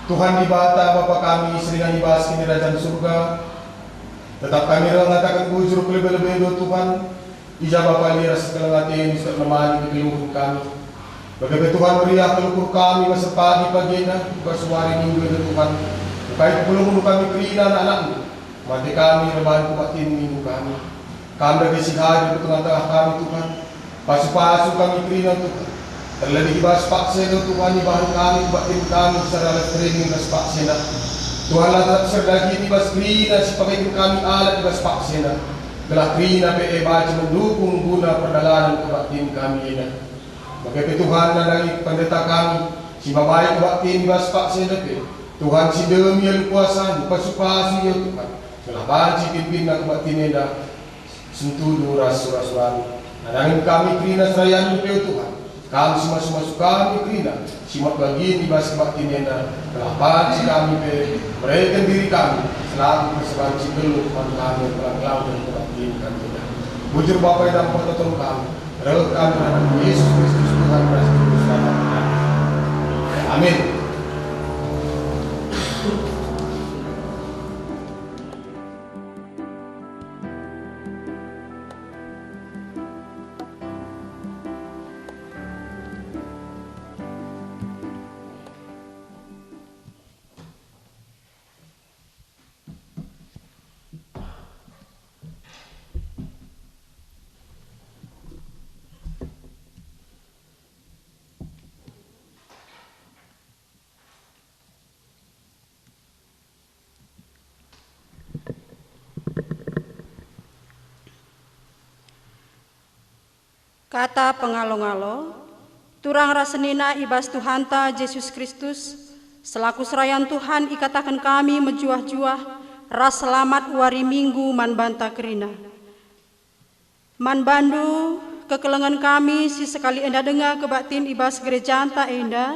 Tuhan dibata Bapa kami seringan dibahas di kerajaan surga. Tetap kami mengatakan bujur lebih-lebih Tuhan. Ijabah palir segala ngatin untuk menemani keluhur kami. Bagaimana Tuhan meriah keluhur kami masa pagi na bersuari minggu itu Tuhan. Baik belum kami kerina anak-anakmu. Mati kami rebahan kumatin minggu kami. Kami dari sihari di tengah-tengah kami Tuhan. Pasu-pasu kami kerina Tuhan. Terlebih bahas paksa itu Tuhan ibahan kami batin kami secara training bahas paksa na. Tuhan lah serdagi di bahas krina sebagai kami alat bahas paksa na. Gelah krina pe baca mendukung guna perjalanan batin kami na. Bagaimana Tuhan dari pendeta kami si babai batin bahas paksa na pe. Tuhan si demi yang kuasa pasu-pasu ya Tuhan. Gelah baci pimpin nak batin na sentuh rasul-rasulan. Nadangin kami krina serayaan pe Tuhan. Kami semua kami kerina simak bagian di bahasa bakti nena kelapan si kami mereka diri kami selalu bersebar si belum kami pelang-pelang dan bakti kami bujur Bapa yang dapat tolong kami rela kami dalam Yesus Kristus Tuhan Kristus amin. Kata pengalo-ngalo, turang rasenina ibas Tuhanta Yesus Kristus, selaku serayan Tuhan ikatakan kami menjuah-juah, ras selamat wari minggu man banta kerina. Man bandu kekelengan kami si sekali enda dengar kebatin ibas gereja anta enda,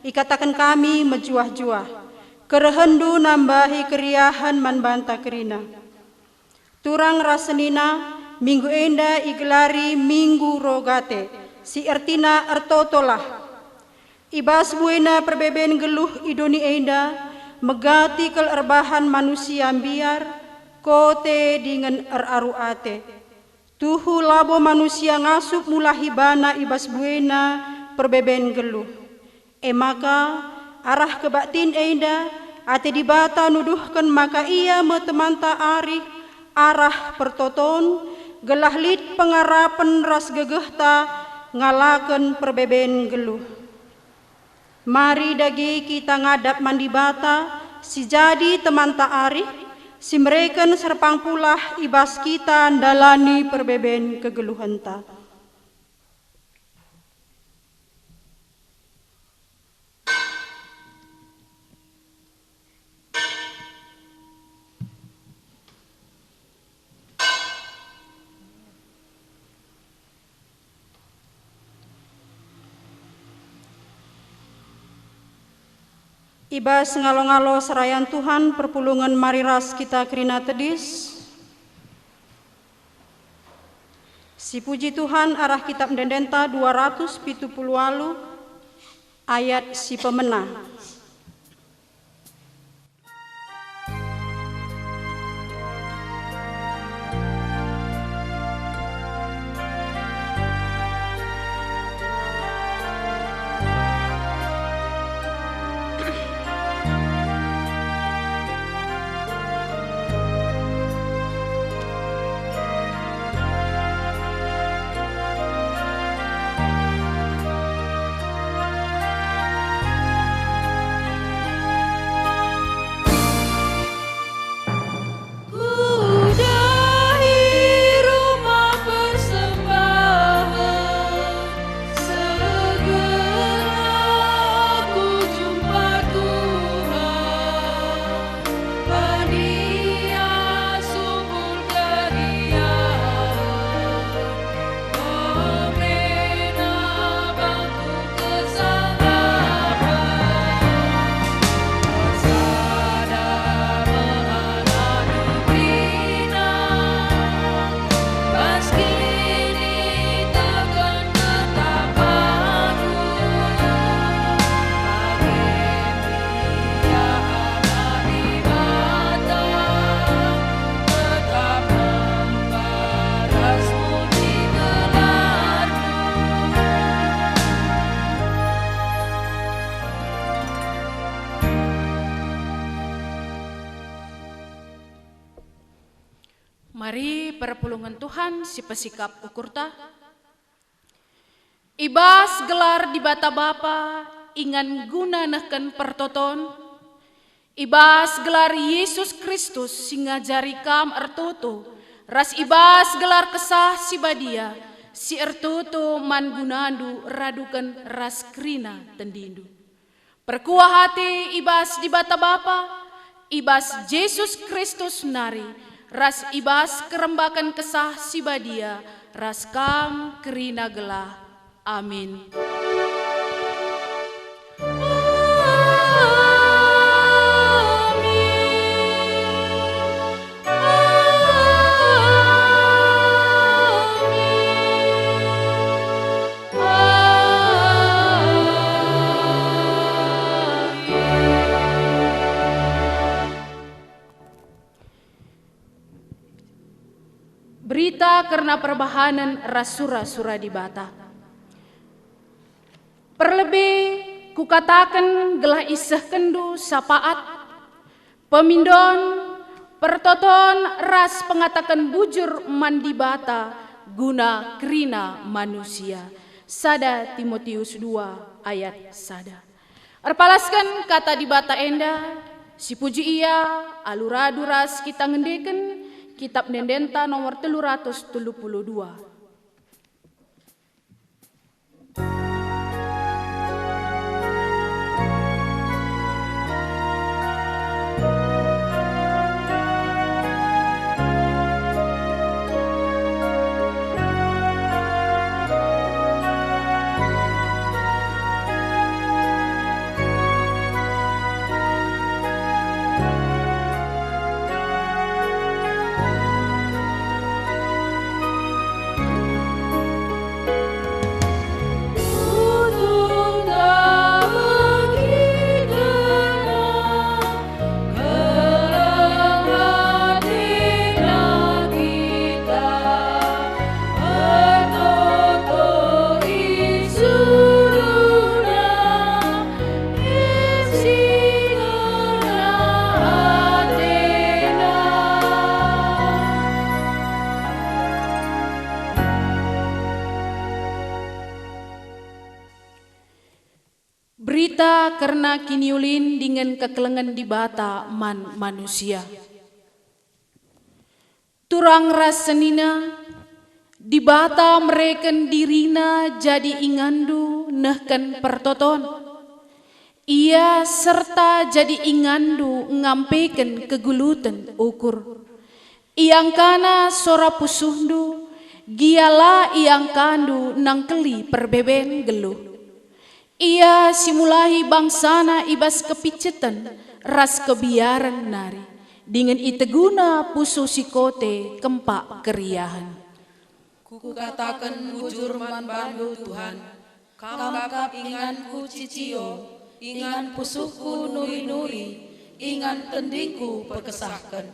ikatakan kami menjuah-juah, kerehendu nambahi keriahan man banta kerina. Turang rasenina, minggu enda igelari minggu rogate, si ertina ertotolah. Ibas buena perbeben geluh idoni enda, megati kel erbahan manusia biar, kote dengan eraruate. Tuhu labo manusia ngasup mulahi bana ibas buena perbeben geluh. Maka arah kebatin enda, ate dibata nuduhkan maka ia metemanta arih, arah pertoton, gelah lid pengarapan ras gegehta ngalaken perbeben geluh. Mari dagi kita ngadap mandi bata si jadi teman ta'arif si mereken serpang pulah ibas kita dalani perbeben kegeluhanta. Ibas ngalo-ngalo serayan Tuhan perpulungan mariras kita kerina tedis. Si puji Tuhan arah kitab Mendenta 270 ayat si pemenah. Mari perpulungan Tuhan si pesikap ukurta. Ibas gelar di bata Bapa ingan guna nahkan pertoton. Ibas gelar Yesus Kristus singa jari kam ertutu. Ras ibas gelar kesah si badia si ertutu man gunandu radukan ras krina tendindu. Perkuah hati ibas di bata Bapa, ibas Yesus Kristus nari. Ras ibas kerembakan kesah si badia, ras kam kerina gelah. Amin. Berita karena perbahanan rasura-sura di bata. Perlebih kukatakan gelah iseh kendu sapaat, pemindon, pertoton ras pengatakan bujur mandi bata guna kerina manusia. Sada Timotius 2 ayat sada. Arpalaskan kata di bata enda, si puji ia aluradu ras kita ngendeken Kitab Nendenta nomor 332. Berita karena kiniulin dengan kekelengan di bata man manusia. Turang rasenina di bata mereken dirina jadi ingandu nahkan pertoton. Ia serta jadi ingandu ngampeken kegulutan ukur. Iang kana sora pusuhndu giala iang kandu nangkeli perbeben geluh. Ia simulahi bangsana ibas kepicetan ras kebiaran nari dengan iteguna pusu sikote kempak keriahan. Kukatakan bujur man bandu Tuhan, kamkap inganku cicio, ingan pusuku nuri-nuri, ingan tendingku perkesahkan.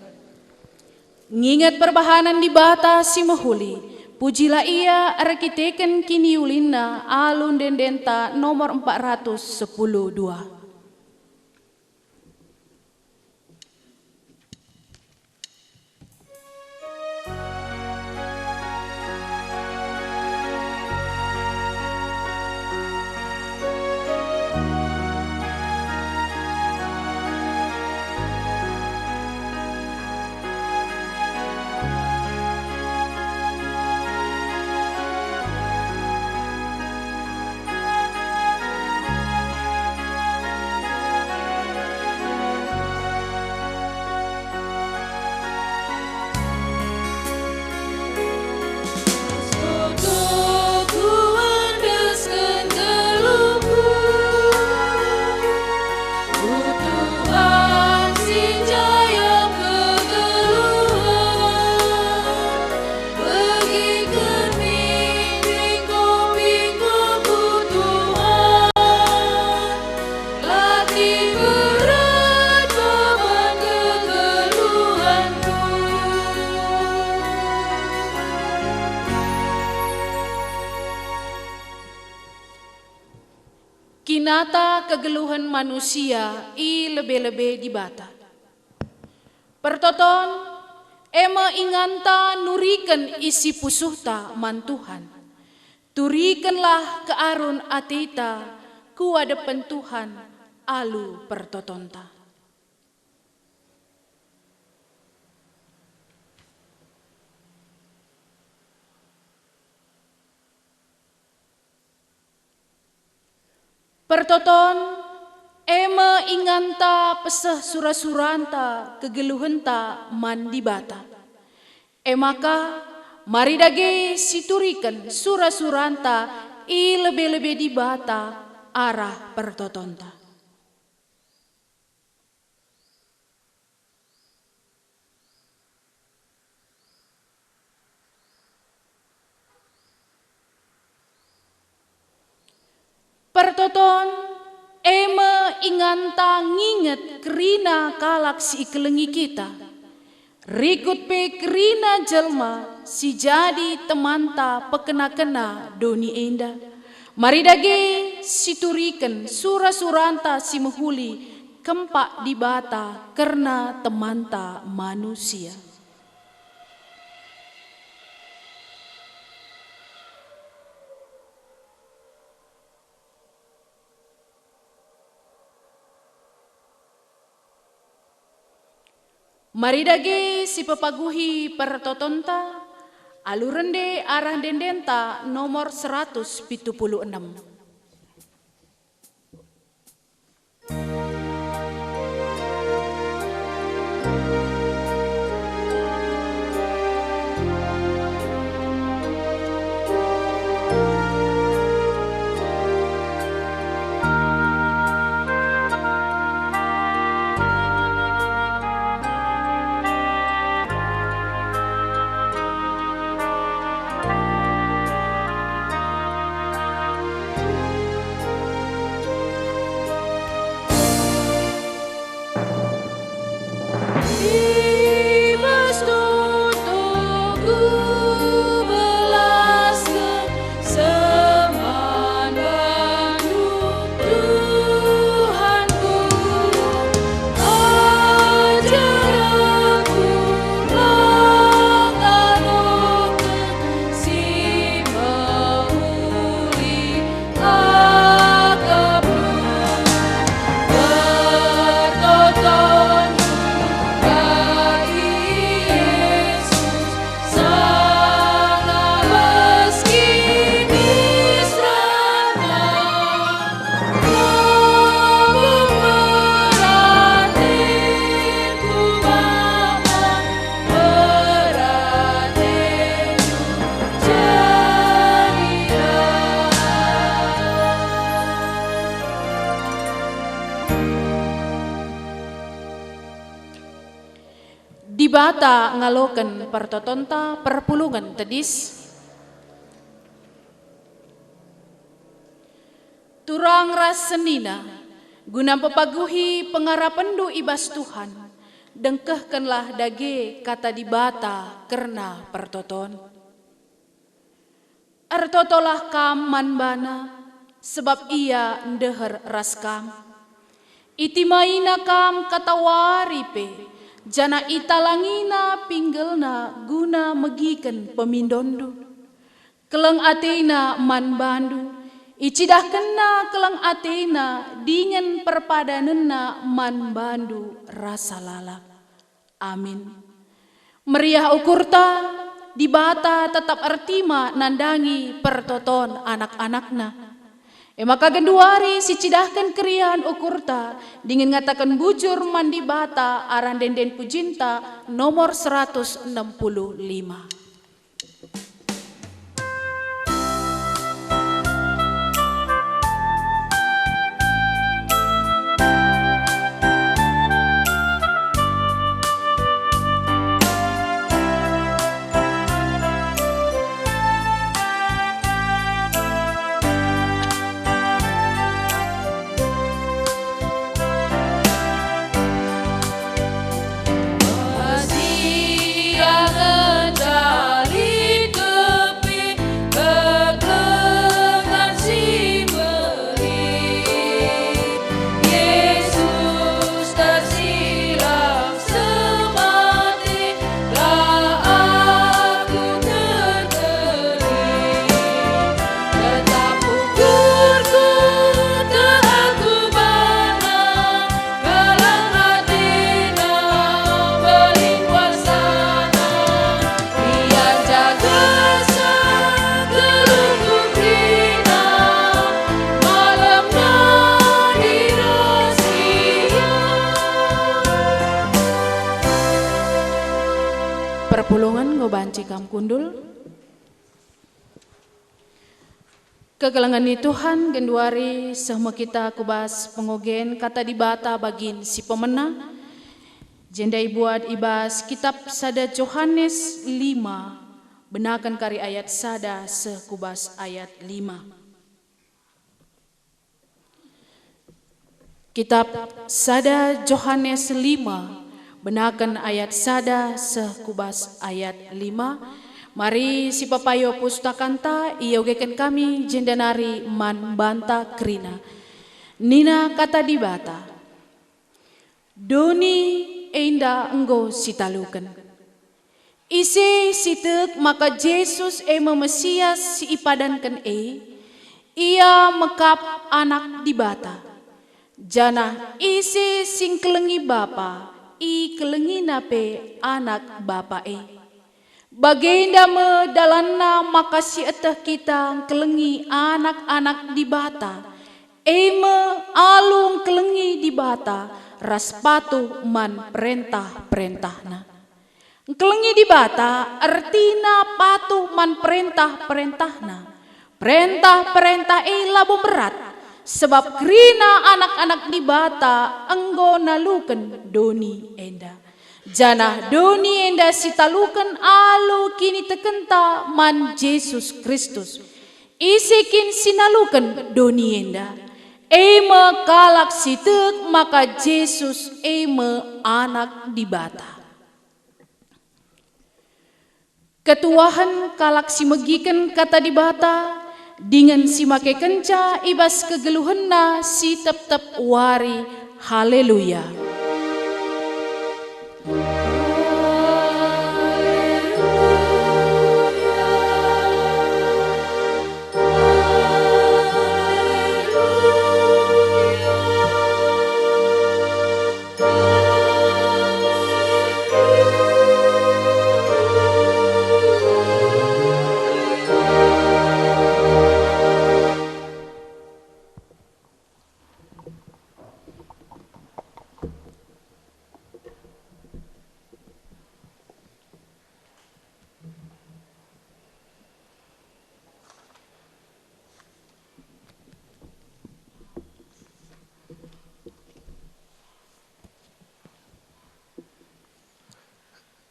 Ngingat perbahanan di bata si mahuli, pujilah ia arkiteken kiniulina alun dendenta nomor 410-2. Kinata kegeluhan manusia i lebih-lebih di bata. Pertoton ema inganta nurikan isi pusuhta man Tuhan. Turikanlah ke arun atita kuadepan Tuhan alu pertotonta. Pertoton ema inganta pesah sura-suranta kegeluhenta man dibata. Emaka mari dage siturikan sura-suranta i lebih-lebih dibata arah pertotonta. Pertoton ema inganta nginget kerina kalak si ikelengi kita. Rikut pe kerina jelma si jadi temanta pekena-kena doni enda. Mari dage siturikan sura-suranta si mehuli kempak dibata karena temanta manusia. Mari dage si pepaguhi pertotonta alurende arah dendenta nomor 176. Dibata ngaloken pertotonta perpulungan tedis. Turang ras senina guna pepaguhi pengarapendu ibas Tuhan. Dengkehkanlah dage kata dibata karena pertoton. Ertotolah kam manbana sebab ia ndeher ras kam. Itimaina kam katawaripe. Jana italangina pinggelna guna megiken pemindondu. Keleng atena man bandu. Icidah kena keleng atena dingen perpadanena man bandu rasa lalap. Amin. Meriah ukurta dibata tetap artima nandangi pertoton anak-anakna. Maka genduari si cidahkan kerian ukurta dingin ngatakan bujur mandi bata aran denden pujinta nomor 165. Masih yang kapulungan ngobanci kam kundul. Kegelangan ni Tuhan genduari semua kita kubas pengogen kata dibata bagin si pemenang. Jendai buat ibas kitab sada Yohanes 5 benakan kari ayat sada sekubas ayat 5. Kitab sada Yohanes 5 benakan ayat sada sekubas ayat 5. Mari si papayo pustakanta iyogekan kami jendanari man banta krina. Nina kata dibata. Doni enda enggo sitalukan. Isi sitek maka Yesus Mesias si ipadankan ia mekap anak dibata. Jana isi sing kelengi bapa i kelengi nape anak bapa Baginda me dalanna makasi etah kita kelengi anak-anak dibata. Me alung kelengi dibata ras patuh man perintah-perintahna. Kelengi dibata artina patuh man perintah-perintahna. Perintah-perintah labu berat sebab krina anak-anak dibata enggo naluken doni enda. Jana doni enda sitalukan alu kini tekenta man Yesus Kristus. Isikin sinalukan doni enda. Ema kalak sitek maka Yesus anak dibata. Ketuahan kalak si megiken kata dibata. Dengan si make kenca ibas kegeluhenna si tep-tep wari. Haleluya.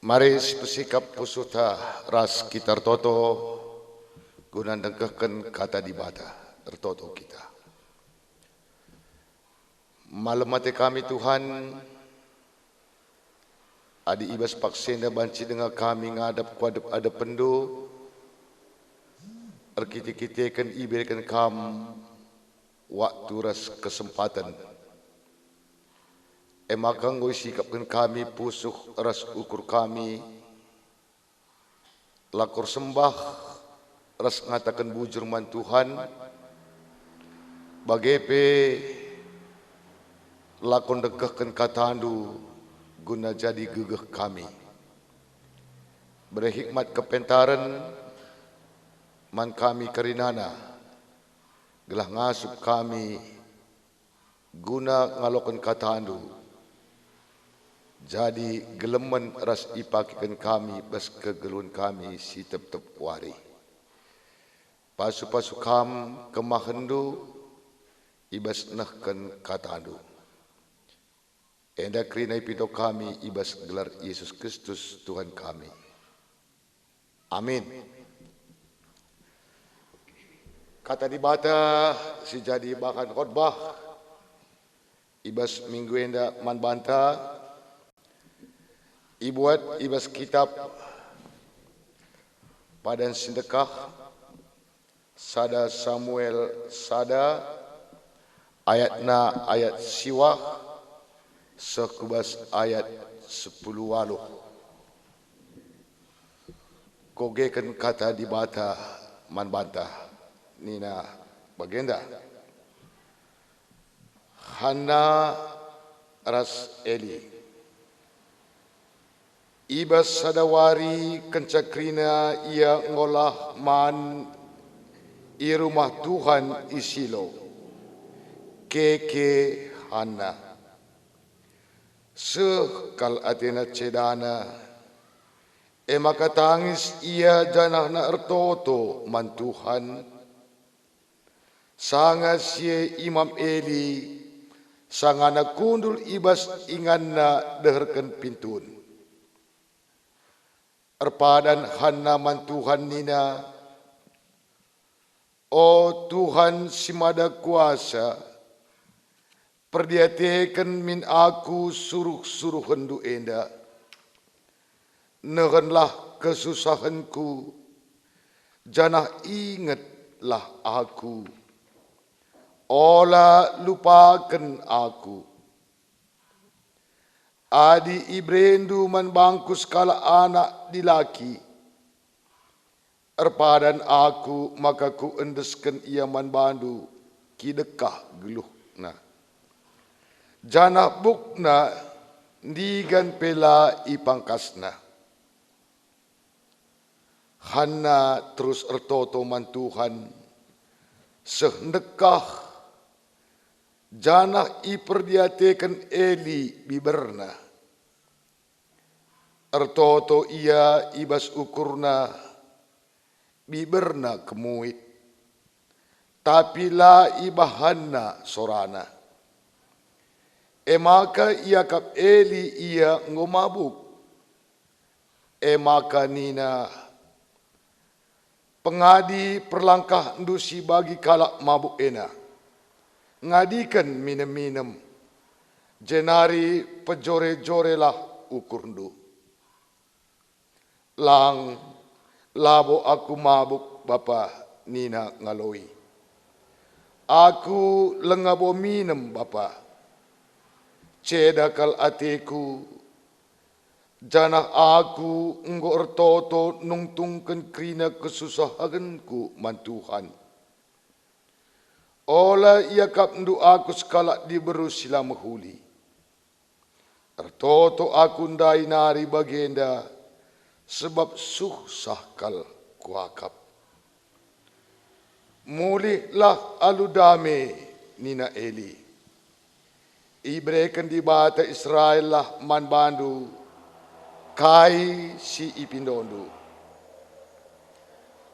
Mari bersikap pusuta ras kita tertoto guna dengkehkan kata dibata tertoto kita. Malam mati kami Tuhan, adi ibas paksenda banci dengan kami ngadap kuadap ada pendu, erkiti-kitikan ibirkan kam waktu ras kesempatan. Emakang goi sikapkan kami pusuh ras ukur kami lakor sembah ras ngatakan bujur man Tuhan bagepe lakon dekahkan katandu guna jadi gegeh kami berhikmat kepentaran man kami karinana gelah ngasup kami guna ngalokan katandu jadi gelemen ras ipakikan kami bas kegelun kami si tep-tep wari. Pasu-pasu kam kemahendu ibas nahkan katandu. Enda krinai pido kami ibas gelar Yesus Kristus Tuhan kami. Amin. Kata dibata si jadi bahkan khotbah ibas minggu enda man banta ibuat ibas kitab padan sedekah sada Samuel sada ayatna ayat siwah sekubas ayat 10 waluh kogekan kata dibata man bantah nina bagenda Hana ras Eli ibas sadawari kencakrina ia ngolah man i rumah Tuhan isilo keke Hana sekal atena cedana maka tangis ia janah na ertoto man Tuhan. Sanga sie Imam Eli, sangana kundul ibas inganna deherken pintun. Erpadan hanna man Tuhan nina, o Tuhan simada kuasa, perdiateken min aku suruh-suruh hendu enda. Nehenlah kesusahanku, janah ingatlah aku. Ola lupakan aku. Adi ibrendu man bangkus kala anak dilaki. Erpadan aku maka ku endesken ia man bandu kidekah geluh na. Janah bukna digan pela ipangkasna. Hanna terus ertoto man Tuhan sehendekah janah iperdiateken Eli biberna. Ertoto ia ibas ukurna biberna kemuit, tapi la ibahanna sorana. Maka ia kap Eli ia ngomabuk. Maka nina pengadi perlangkah ndusi bagi kalak mabuk ena. Ngadikan minem-minem, jenari pejore-jore lah ukur ndu. Lang labo aku mabuk bapa nina ngaloi. Aku lengabo minem bapa. Cedakal atiku, janah aku enggo ertoto nungtungken krina kesusahanku man Tuhan. Ola ia kap ndu aku sekala diberu sila mehuli. Ertoto aku ndai nari bagenda, sebab susah kal kuakap. Mulihlah aludame nina Eli. Ibreken di bata Israel lah man bandu, kai si ipindondu.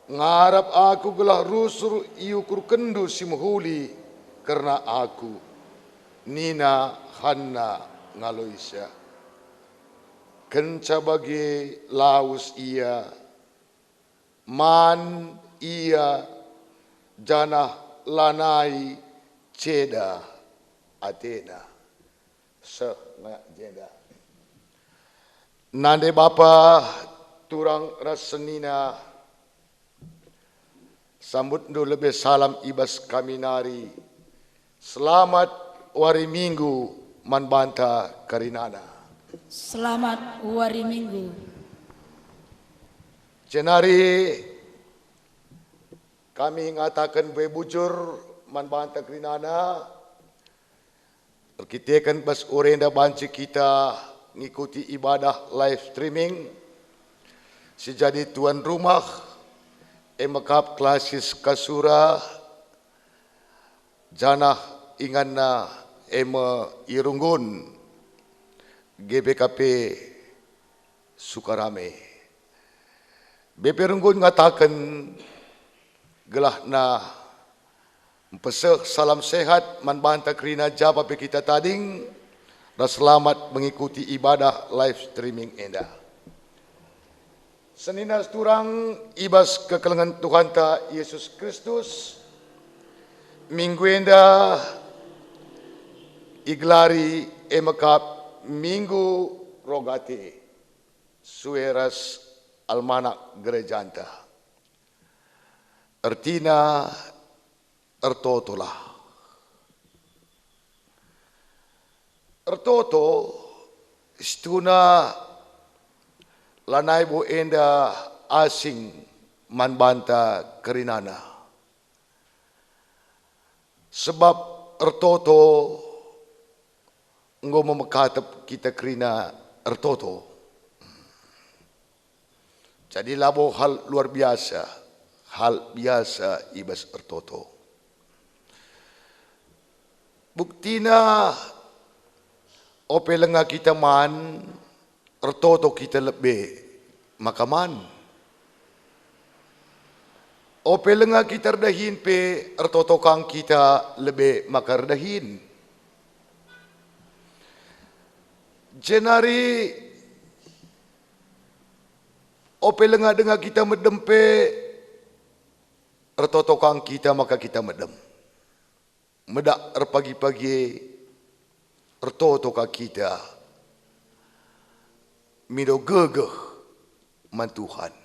Ngarap aku gelah rusur iukur kendu si mehuli, karena aku nina hanna ngaloisya. Kenca bagi laus ia, man ia janah lanai ceda Athena. Jeda. Nande bapa turang rasenina sambut ndu lebih salam ibas kami nari. Selamat wari minggu man banta karinana. Selamat wari minggu. Jenari kami ngatakan bebujur man banta karinana. Kita akan bas orenda banci kita ngikuti ibadah live streaming. Sejadi tuan rumah emakap klasis kasura janah inganna ema irunggun GBKP Sukarame. BP Runggun ngatakan gelah na pesek salam sehat man banta krina jawab kita tading dan selamat mengikuti ibadah live streaming enda. Senina turang ibas kekelengan Tuhan ta Yesus Kristus minggu enda iglari emakap minggu rogate sueras almanak gerejanta. Artina ertotolah. Ertoto istuna lanai bo enda asing man banta kerinana. Sebab ertoto enggo memekatep kita kerina ertoto. Jadi labo hal luar biasa, hal biasa ibas ertoto. Buktina ope lenga kita man ertoto kita lebih makaman. Ope lenga kita redahin pe ertotokang kita lebih makardahin. Jenari ope lenga denga kita medempe ertotokang kita maka kita medem. Medak erpagi-pagi ertotoka kita mido gegeh man Tuhan.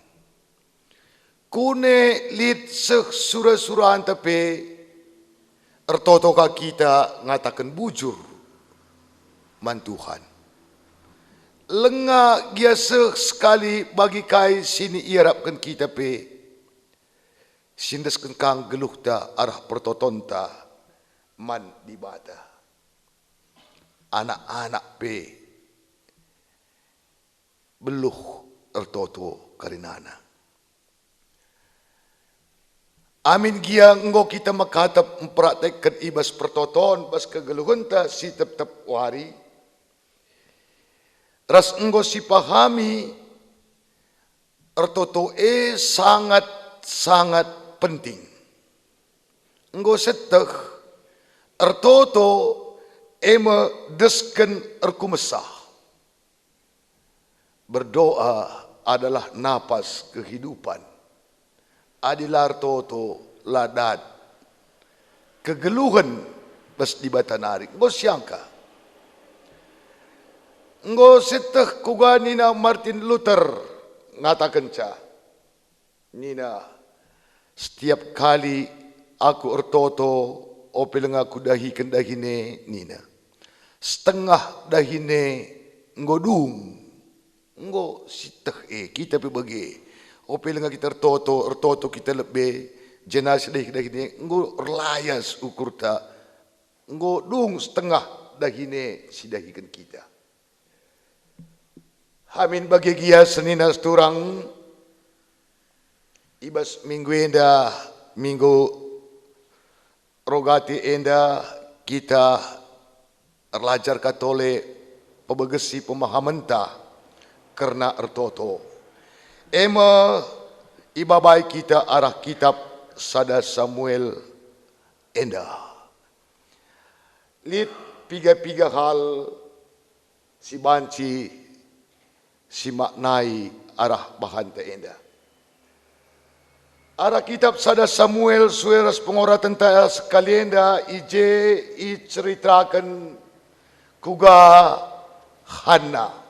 Kune lit surah-surahan tapi ertotoka kita ngatakan bujur man Tuhan. Lenga biasa sekali bagi kai sini iarapkan kita pe sindaskan kang geluh ta arah pertotonta man dibata. Anak-anak pe beluh ertoto karinana. Amin gia enggo kita makatap mempraktekkan ibas pertoton bas kegeluhan ta si tep-tep wari. Ras enggo si pahami ertoto sangat penting. Enggo seteh ertoto eme desken erkumesah. Berdoa adalah napas kehidupan. Adilar toto ladat kegeluhan bas di batanari. Ngo siangka. Ngo seteh kuga nina Martin Luther ngatakan ca. Nina setiap kali aku ertoto opeleng aku dahi kendahine nina. Setengah dahine ngodung. Ngo siteh kita pebagi. Opel nga kita ertoto kita lebih jenas dah ini enggo layas ukur ta enggo dung setengah dahine sidahikan kita. Amin bagi gia senina seturang ibas minggu enda minggu rogati enda kita erlajar katole pebegesi pemahaman ta karena ertoto. Ema ibabai kita arah kitab Sada Samuel enda. Lit piga-piga hal si banci si maknai arah bahan ta enda. Arah kitab Sada Samuel sueras pengoratan ta sekalienda ije ceritakan kuga Hana.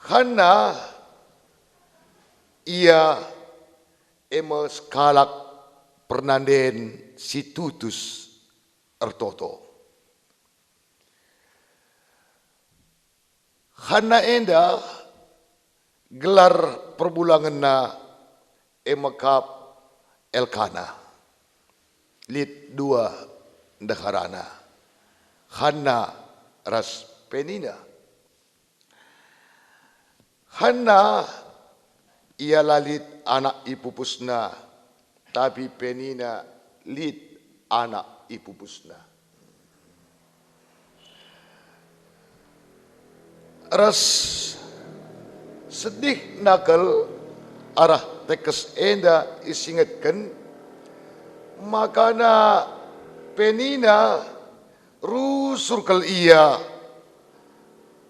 Hana ia emos kalak pernanden si tutus ertoto. Hana enda gelar perbulangan na emakap Elkana. Lit dua daharana. Hana ras Penina. Hana ia lalit anak ipupusna, tapi Penina lit anak ipupusna. Ras sedih nakal arah tekes enda isingatkan makana Penina rusurkal ia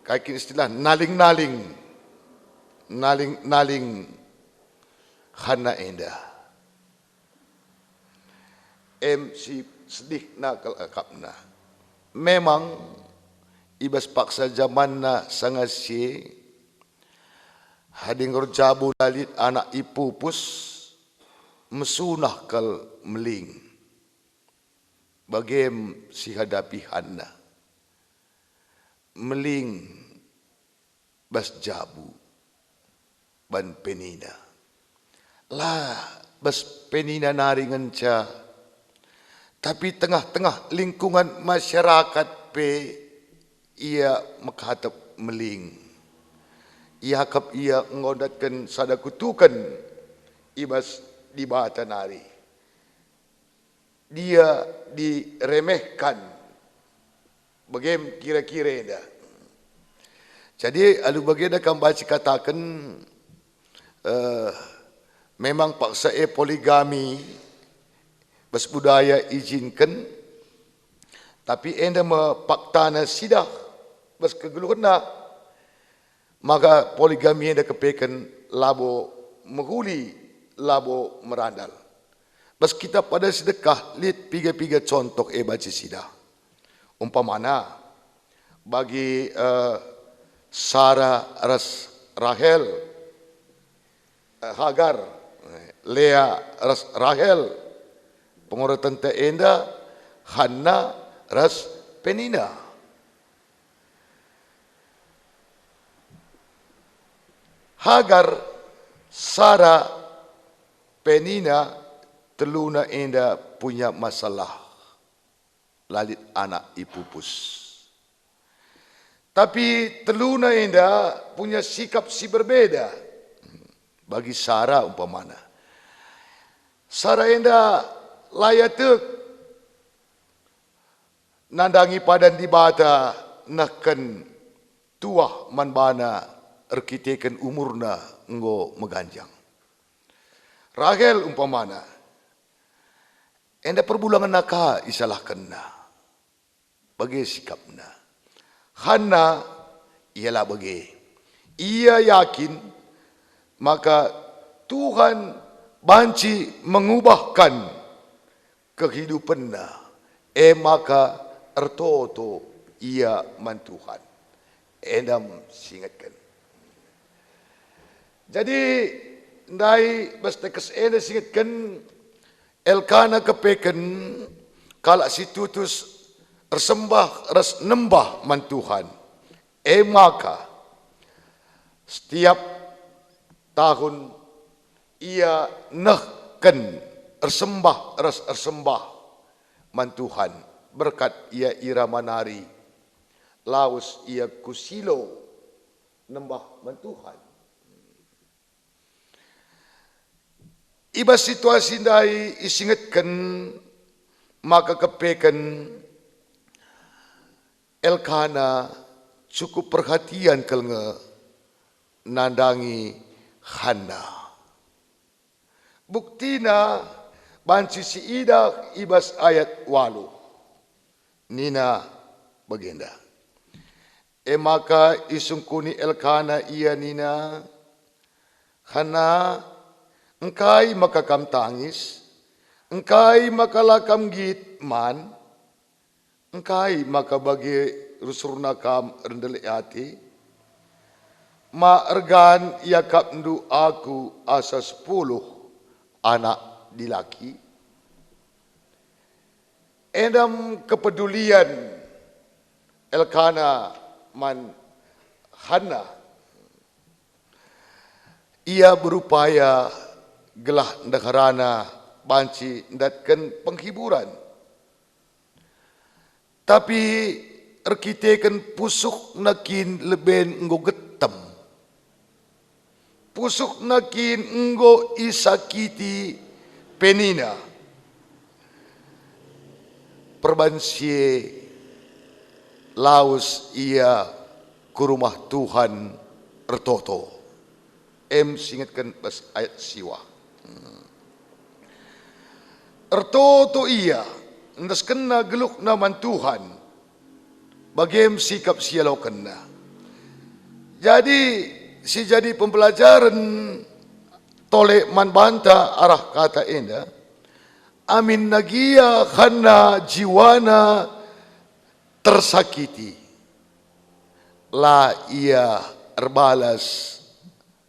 kaki istilah naling-naling Hana enda. Si sedih nakal akapna. Memang ibas paksa zaman na sangasye hading rojabu lalit anak ipupus mesunah kal meling. Bagem si hadapi Hana. Meling bas jabu. Ban Penina. Lah, bas Penina naringan ca. Tapi tengah-tengah lingkungan masyarakat pe ia menghatap meling. Ia hakap ia ngodatkan sadakutukan ibas di bata nari. Dia diremehkan. Bagaimana kira-kira dah. Jadi alu bagian akan baca katakan memang paksa poligami bas budaya izinkan, tapi enda mepaktana sidah bas kegeluhan maka poligami enda kepekan labo menghuli labo merandal. Bas kita pada sedekah lihat piga-piga contoh baca sidah. Umpamana bagi Sarah ras Rahel, Hagar, Lea ras Rahel, pengoratan te enda Hana ras Penina. Hagar, Sarah, Penina, teluna enda punya masalah lalit anak ipupus. Tapi teluna enda punya sikap si berbeda. Bagi Sarah umpamana, Sarah enda layatek nandangi padan di bata nakan tuah manbana arkiteken umurna enggo meganjang. Rahel umpamana enda perbulangan naka isalahkanna bagi sikapna. Hana ialah bagi ia yakin maka Tuhan banci mengubahkan kehidupanna. Maka ertoto ia mantuhan. Endam singatkan. Jadi ndai bastekes enda singatkan Elkana kepeken kalak si tutus ersembah res nembah mantuhan. Maka setiap tahun ia nehken ersembah res ersembah mantuhan berkat ia irama nari laus ia kusilo nembah mantuhan. Iba situasi dai isingatkan maka kepeken Elkana cukup perhatian kelnge nandangi Hana. Buktina banci si idah ibas ayat 8. Nina bagenda. Maka isungkuni Elkana ia Nina Hana engkai maka kam tangis, engkai maka lakam git man, engkai maka bagi rusurna kam rendeli hati, ma ergan ia kapndu aku asa 10 anak dilaki. Endam kepedulian Elkana man Hana, ia berupaya gelah negarana banci datkan penghiburan. Tapi erkiteken pusuk nakin leben enggo getem. Pusuk nakin enggo isakiti Penina. Perbansie laus ia ke rumah Tuhan ertoto. Singatkan pas ayat siwa. Ertoto ia ndas kena geluk naman Tuhan bagem sikap sialau kena. Jadi si jadi pembelajaran tolek man banta arah kata enda amin nagia karena jiwana tersakiti la ia erbalas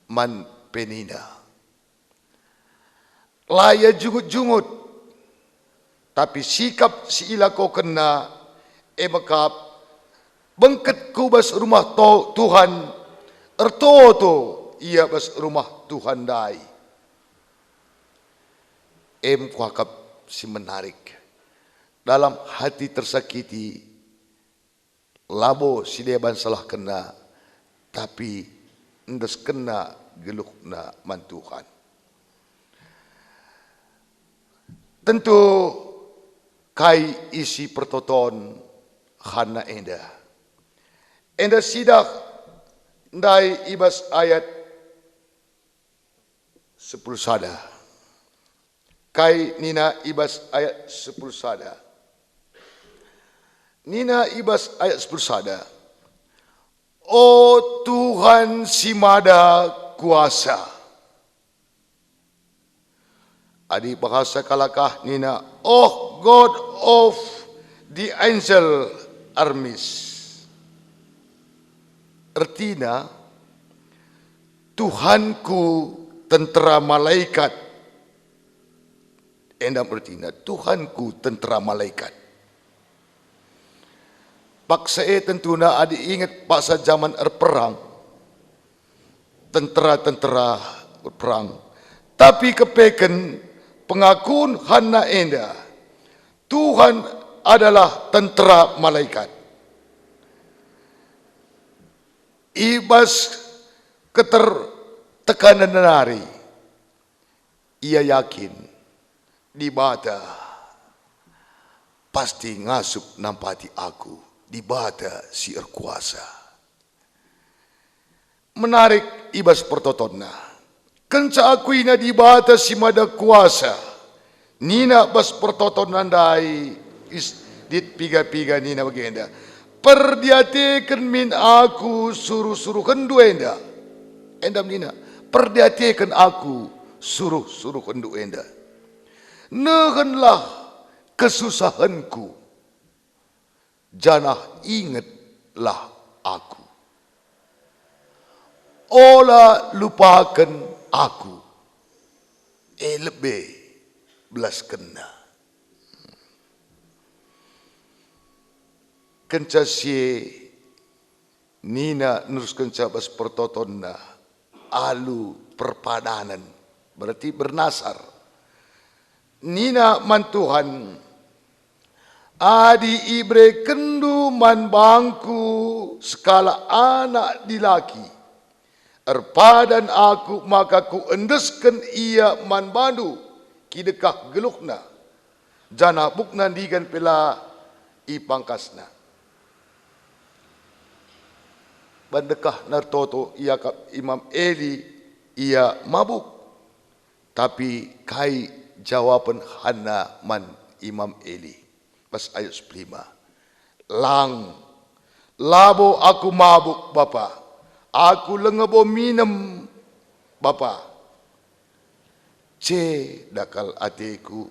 man Penina. Laya jungut-jungut tapi sikap si ila ko kena makap bengket ku bas rumah Tuhan ertoto ia bas rumah Tuhan dai. Kuakap si menarik dalam hati tersakiti labo si deban salah kena tapi ndas kena gelukna man Tuhan. Tentu kai isi pertoton Hana enda. Enda sidak Ndai ibas ayat 10 sada. Kai nina ibas ayat 10 sada. Nina ibas ayat 10 sada. O Tuhan si Mada kuasa. Adi bahasa kalakah nina, oh God of the angel armies. Artinya, Tuhanku tentera malaikat. Endam artinya, Tuhanku tentera malaikat. Paksae tentunya adi ingat paksa zaman perang. Tentera-tentera perang. Tapi kepeken pengakuan hana enda. Tuhan adalah tentera malaikat. Ibas ketertekanan nari. Ia yakin di bata pasti ngasup nampati aku. Di bata si erkuasa. Menarik ibas pertotonna. Kenca akuina di bata si Mada kuasa. Nina bas pertoton nandai dit piga-piga nina bagenda. Perdiatekan min aku suruh-suruh kendu enda. Endam nina. Perdiatekan aku suruh-suruh kendu enda. Nehenlah kesusahanku. Janah ingatlah aku. Ola lupakan aku. Lebih belas kena. Kenca si nina nurus kenca bas pertotonna alu perpadanan berarti bernasar. Nina mantuhan adi ibre kendu man bangku skala anak dilaki. Erpadan aku maka ku endesken ia man bandu kidekah gelukna. Jana bukna digan pela ipangkasna. Bandekah nartoto ia Imam Eli ia mabuk. Tapi kai jawaban hana man Imam Eli. Pas ayat 5. Lang. Labo aku mabuk bapa. Aku lengebo minum bapa. Dakal atiku.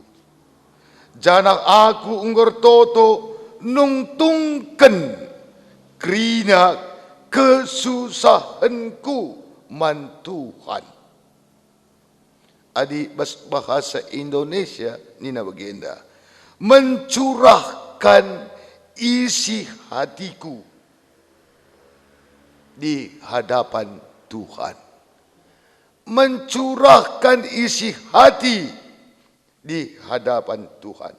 Janak aku unggur toto nungtungken krina kesusahanku man Tuhan. Adi bahasa Indonesia nina bagenda. Mencurahkan isi hatiku di hadapan Tuhan. Mencurahkan isi hati di hadapan Tuhan.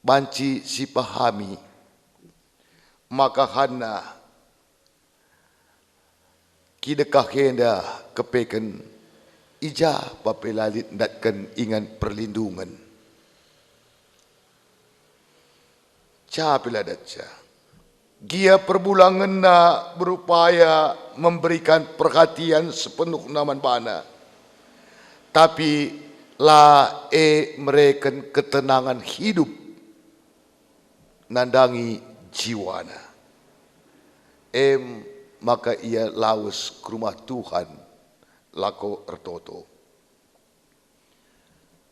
Banci si pahami, maka hana kidekah kenda kepeken ija papelalit datkan ingan perlindungan. Ca piladatca. Gia perbulangan na berupaya memberikan perhatian sepenuh naman bana. Tapi la mereka ketenangan hidup nandangi jiwana. Maka ia lawas ke rumah Tuhan lako ertoto.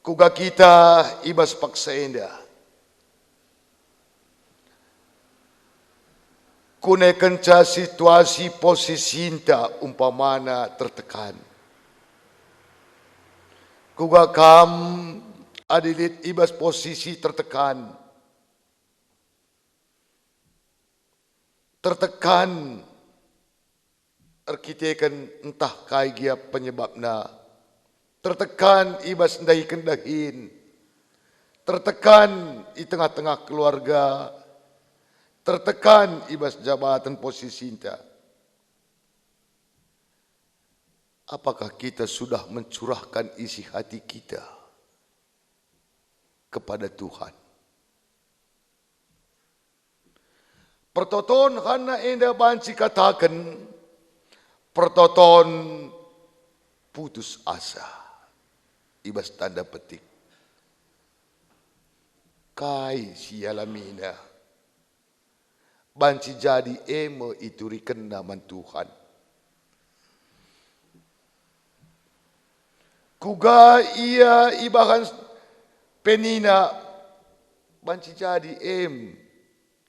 Kuga kita ibas paksa indah. Kune kenca situasi posisi inta umpamana tertekan. Kuga kam adilit ibas posisi tertekan. Tertekan arkitekan entah kai gia penyebabna. Tertekan ibas ndahi kendahin. Tertekan di tengah-tengah keluarga. Tertekan ibas jabatan posisi inta. Apakah kita sudah mencurahkan isi hati kita kepada Tuhan? Pertoton hana enda banci katakan pertoton putus asa. Ibas tanda petik. Kai sialamina. Banci jadi eme ituri kena man Tuhan. Kuga ia ibahan penina banci jadi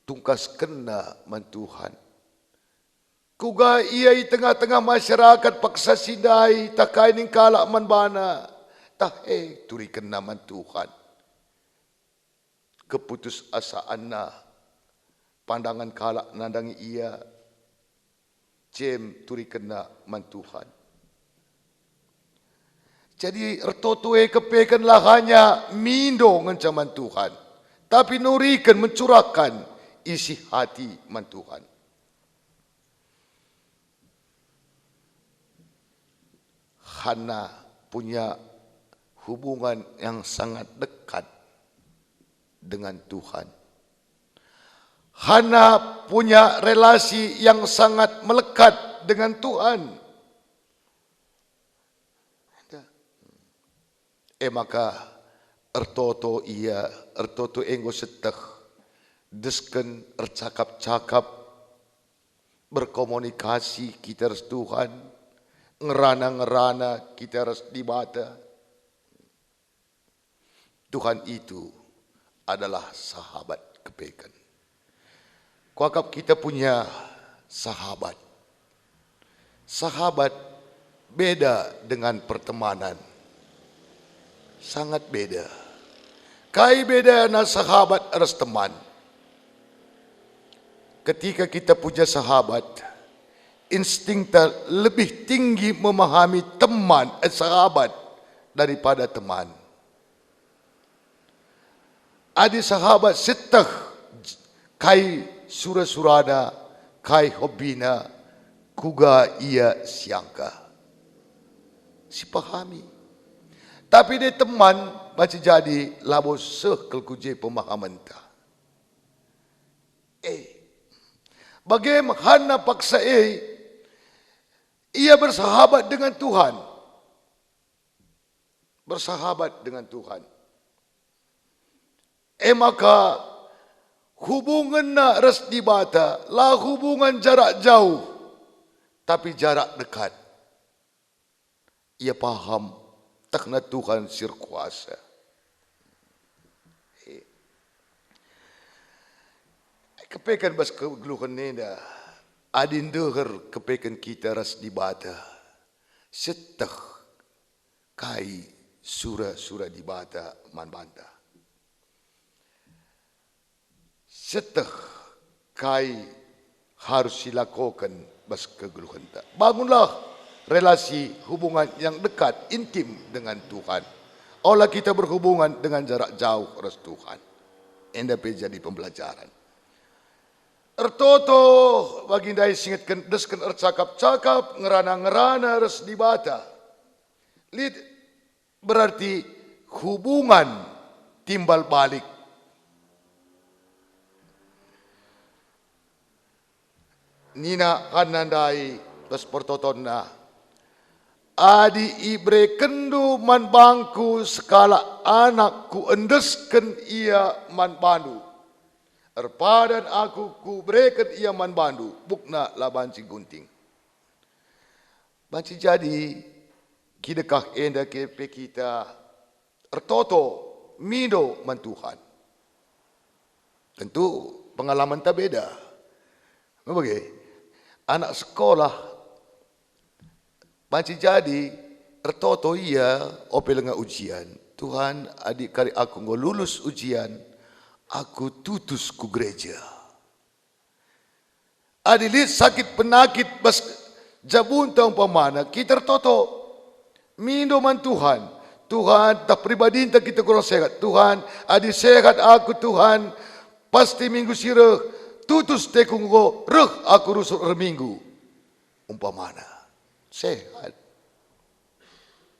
tungkas kena man Tuhan. Kuga ia di tengah-tengah masyarakat paksa sidai takai ning kalak man bana. Tah turi kena man Tuhan. Keputus asaan na pandangan kalak nandangi ia turi kena man Tuhan. Jadi ertotue kepekanlah hanya mindo ngencaman Tuhan. Tapi nurikan mencurahkan isi hati man Tuhan. Hana punya hubungan yang sangat dekat dengan Tuhan. Hana punya relasi yang sangat melekat dengan Tuhan. Maka ertoto enggo seteh desken ercakap-cakap berkomunikasi kita res Tuhan, ngerana-ngerana kita res dibata. Tuhan itu adalah sahabat kepekan. Kuakap kita punya sahabat. Sahabat beda dengan pertemanan. Sangat beda. Kai beda na sahabat eras teman. Ketika kita punya sahabat, insting lebih tinggi memahami teman sahabat daripada teman. Adi sahabat seteh kai sura-surana, kai hobina, kuga ia siangka. Si pahami. Tapi dia teman masih jadi labo sekel kuje pemahaman ta. Bagaimana paksa ia bersahabat dengan Tuhan. Bersahabat dengan Tuhan. Maka hubungan na res dibata lah hubungan jarak jauh tapi jarak dekat. Ia paham takna Tuhan sirkuasa. Kepekan bas kegeluhan neda. Adin deher kepekan kita ras dibata. Seteh kai sura-sura dibata man banta. Seteh kai harus dilakukan bas kegeluhan tak. Bangunlah relasi hubungan yang dekat, intim dengan Tuhan. Olah kita berhubungan dengan jarak jauh ras Tuhan. NDP jadi pembelajaran. Ertoto baginda singatkan desken ercakap-cakap ngerana-ngerana ras dibata. Lid berarti hubungan timbal balik. Nina kanandai pas pertotonna. Adi ibre kendu man bangku sekala anakku endesken ia man bandu. Erpadan aku ku breken ia man bandu. Bukna la banci gunting. Banci jadi kidekah enda kepe kita. Ertoto mido man Tuhan. Tentu pengalaman tak beda. Bagaimana? Anak sekolah Panci jadi ertoto ia opel dengan ujian. Tuhan adik kali aku ngau lulus ujian, aku tutus ku gereja. Adilit sakit penakit bas jabun tang pamana kita ertoto mindoman Tuhan. Tuhan tak pribadi tak kita kurang sehat. Tuhan adik sehat aku Tuhan pasti minggu sirah tutus tekung go reh aku rusuk reminggu. Umpamana. Sehat.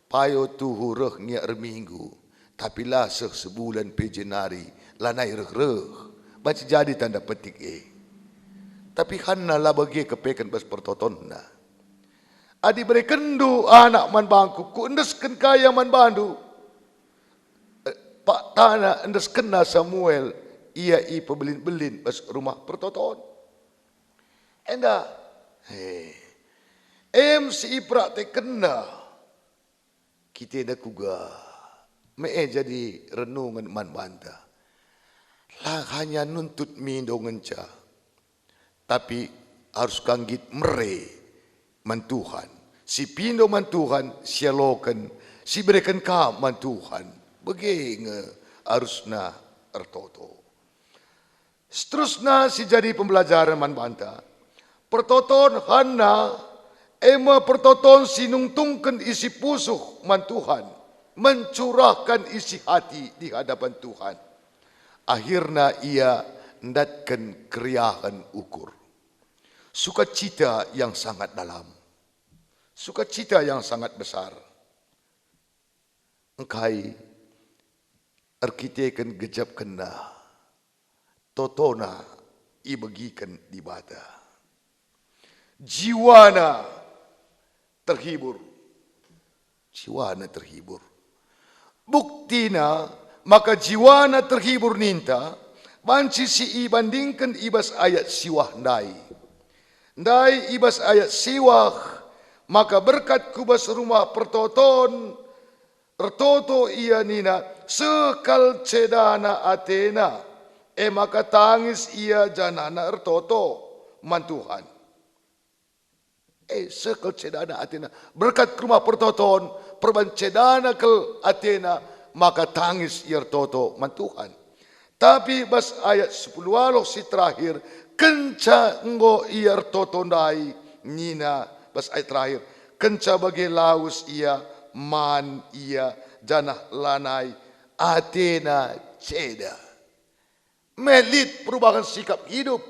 Payo tuhu reh ngiak reminggu. Tapi lah sebulan pejenari. Lanai reh-reh. Baca jadi tanda petik Tapi Hanna lah bagi kepekan bas pertoton na. Adi beri kendu anak man bangku, ku endesken kaya man bandu. Pak tanah endes kena Samuel, ia pebelin-belin bas rumah pertoton. Enda, si iprak te kena, kita dah kuga, jadi renungan man banta. Lah hanya nuntut mindo ngenca, tapi harus kanggit mere man Tuhan. Si pindo man Tuhan, sialokan, si berikan ka man Tuhan. Bagaimana harusna ertoto. Seterusnya si jadi pembelajaran man banta. Pertoton Hanna, pertoton sinungtungkan isi pusuh man Tuhan. Mencurahkan isi hati di hadapan Tuhan. Akhirnya ia ndatkan keriahan ukur. Sukacita yang sangat dalam. Sukacita yang sangat besar. Engkai arkiteken gejap kena. Totona ibagikan di bata. Jiwana terhibur. Jiwana terhibur. Buktina maka jiwana terhibur ninta. Banci si ibandingkan ibas ayat siwah ndai. Ndai ibas ayat siwah. Maka berkat kubas rumah pertoton. Ertoto ia nina. Sekal cedana Athena. Maka tangis ia janana ertoto. Mantuhan. Sekal cedana Athena. Berkat rumah pertoton. Perban cedana ke Athena. Maka tangis ia ertoto. Mantuhan. Tapi bas ayat 10 waloh si terakhir. Kenca enggo ia ertoto ndai. Nina. Bas ayat terakhir. Kenca bagi laus ia. Man ia. Janah lanai. Athena ceda. Melit perubahan sikap hidup.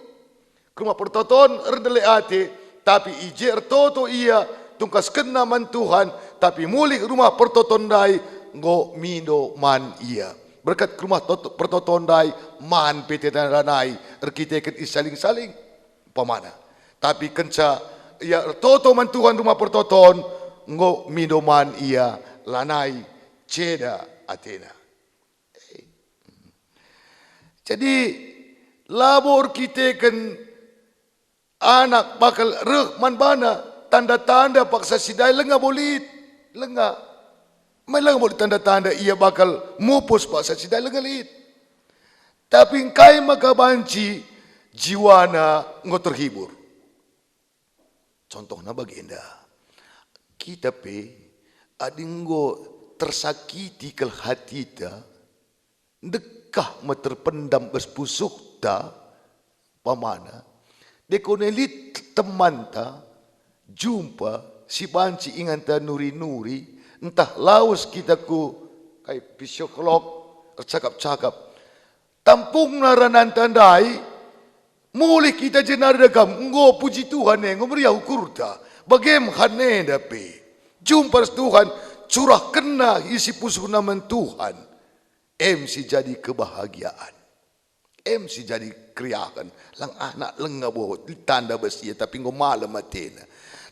Rumah pertoton erdele ate. Tapi ije ertoto ia. Tungkas kena man Tuhan. Tapi mulik rumah pertoton dai. Ngo mindo man ia. Berkat rumah pertoton dai. Man PT dan ranai. Erkiteken isaling-saling. Pemana. Tapi kenca. Ia ertoto man Tuhan rumah pertoton. Ngo mindo man ia. Lanai. Ceda Athena. Jadi labor kita kan anak bakal reh man bana tanda-tanda paksa sidai lenga bolit lenga malang boleh tanda-tanda ia bakal mupus paksa sidai lenga lit. Tapi kai maka banci jiwana ngo terhibur. Contohnya baginda kita pe adinggo tersakiti kel hati ta dekah terpendam berpusuh ta pamana dekonelit teman ta jumpa si banci ingan ta nuri-nuri entah laus kita ku kai psikolog cakap-cakap tampung naranan tandai mulih kita jenar dagam ngo puji Tuhan ngo meriah ukur ta bagaimana dape jumpa Tuhan curah kena isi pusuh nama Tuhan. Si jadi kebahagiaan. Si jadi keriakan. Lang anak lenga bohot. Ditanda besia tapi ngomalam matena.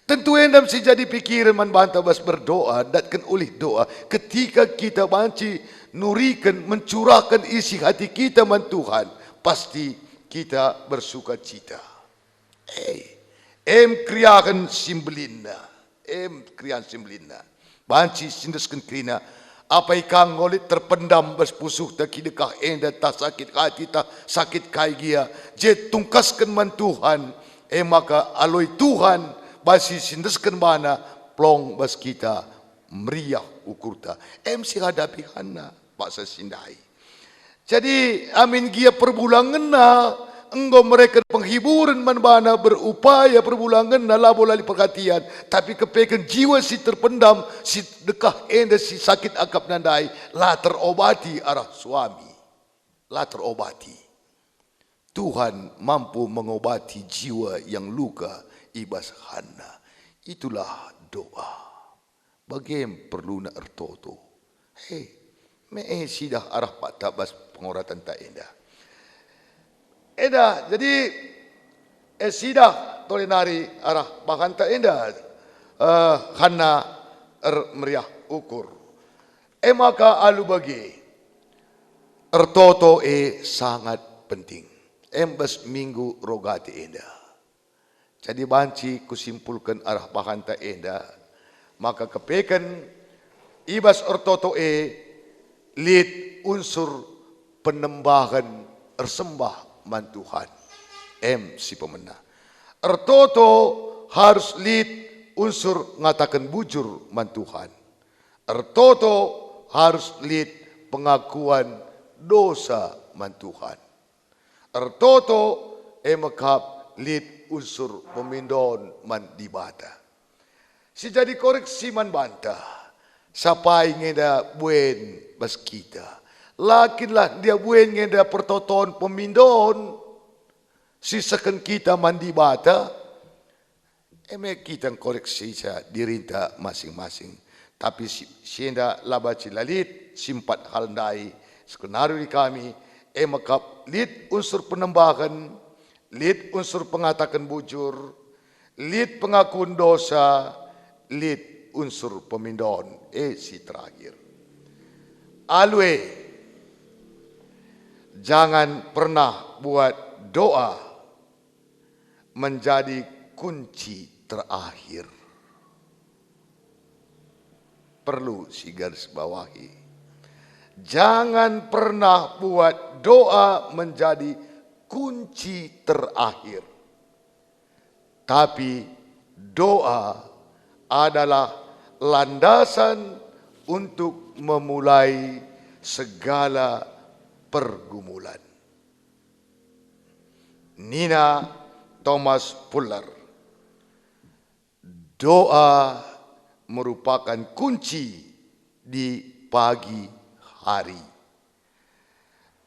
Tentu endam si jadi pikiran man banta bas berdoa. Datkan oleh doa. Ketika kita banci nurikan mencurahkan isi hati kita man Tuhan. Pasti kita bersuka cita. Keriakan simbolina. Keriakan simbolina. Banci sindeskan krina. Apa ikang ngolit terpendam berpusuh tak kidekah enda tak sakit hati tak sakit kai gia. Je tungkaskan man Tuhan. Maka aloi Tuhan basi sindeskan mana plong bas kita meriah ukurta. Si hadapi hana paksa sindai. Jadi amin gia perbulangan na. Engkau mereka penghiburan manbana berupaya perbulangan na labo lali perhatian. Tapi kepekan jiwa si terpendam, si dekah enda si sakit akap nandai. La terobati arah suami. La terobati. Tuhan mampu mengobati jiwa yang luka ibas hana. Itulah doa. Bagaimana perlu nak ertoto. Sidah arah pak tabas pengoratan tak indah. Jadi Sidah tolenari arah bahanta enda hana meriah ukur. Maka alu bagi ertoto sangat penting. Embas minggu rogati enda. Jadi banci kusimpulkan arah bahanta enda. Maka kepekan ibas ertoto lid unsur penembahan ersembah man Tuhan. Si pemenang. Ertoto harus lid unsur ngatakan bujur man Tuhan. Ertoto harus lid pengakuan dosa man Tuhan. Ertoto makap lid unsur pemindon man dibata. Si jadi koreksi man bantah. Siapa ingin dah buen bas kita. Lakinlah dia buen ingin dah pertoton pemindon. Sisakan kita mandi bata, kita koreksi saja dirinta masing-masing. Tapi sienda labaci lalit, simpat haldai, skenario di kami, makap lid unsur penembahan, lid unsur pengatakan bujur, lid pengakuan dosa, lid unsur pemindon, si terakhir. Alwe, jangan pernah buat doa menjadi kunci terakhir. Perlu si garis bawahi. Jangan pernah buat doa menjadi kunci terakhir. Tapi doa adalah landasan untuk memulai segala pergumulan. Nina Thomas Fuller. Doa merupakan kunci di pagi hari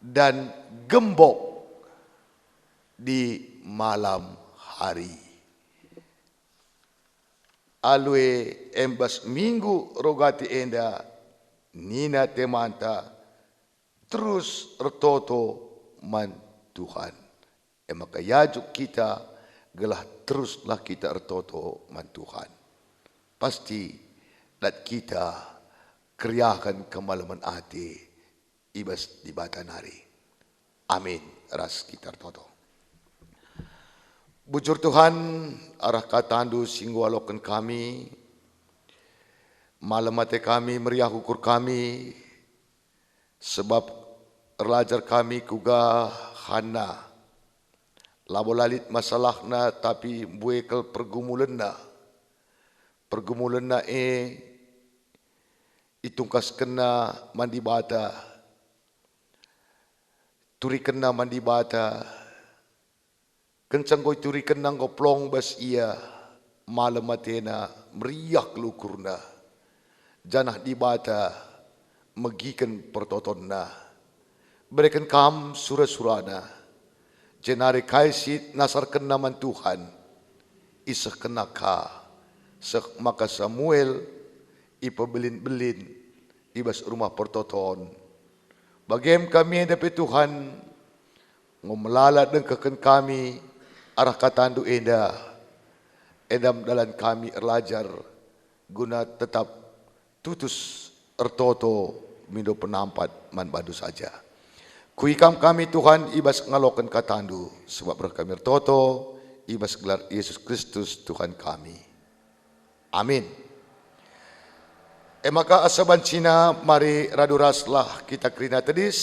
dan gembok di malam hari. Alwe embas minggu rogati enda nina temanta terus ertoto man Tuhan. Maka yajuk kita gelah teruslah kita ertoto man Tuhan. Pasti dat kita kriakan kemalaman hati ibas di batanari. Amin. Ras kita ertoto. Bujur Tuhan arah katandu singgualokan kami. Malam hati kami meriah ukur kami. Sebab erlajar kami kuga hana. Labolalit masalahna tapi buekel pergumulanna. Pergumulanna itungkas kena mandi bata. Turi kena mandi bata. Kencang koi turi kena ngoplong bas ia. Malam matena meriah kelukurna. Janah di bata megikan pertotonna. Berikan kam surah-surana. Jenari kaisit nasarkan naman Tuhan. Isa kena ka. Maka Samuel ipabelin-belin. Ibas rumah pertoton. Bagem kami dapat Tuhan. Ngomelalat dan keken kami. Arah katandu enda. Edam dalam kami erlajar. Guna tetap tutus ertoto. Mindo penampat man badu saja. Kuikam kami Tuhan ibas ngalokan katandu sebab berkami ertoto ibas gelar Yesus Kristus Tuhan kami. Amin. Maka asaban Cina mari raduraslah kita kerina tedis.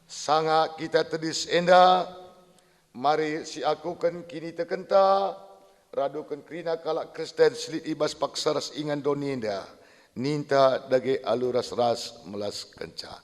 Sanga kita tedis enda mari si aku kan kini tekenta radukan kerina kalak Kristen selit ibas paksaras ingan doni enda. Ninta dage aluras-ras melas kenca.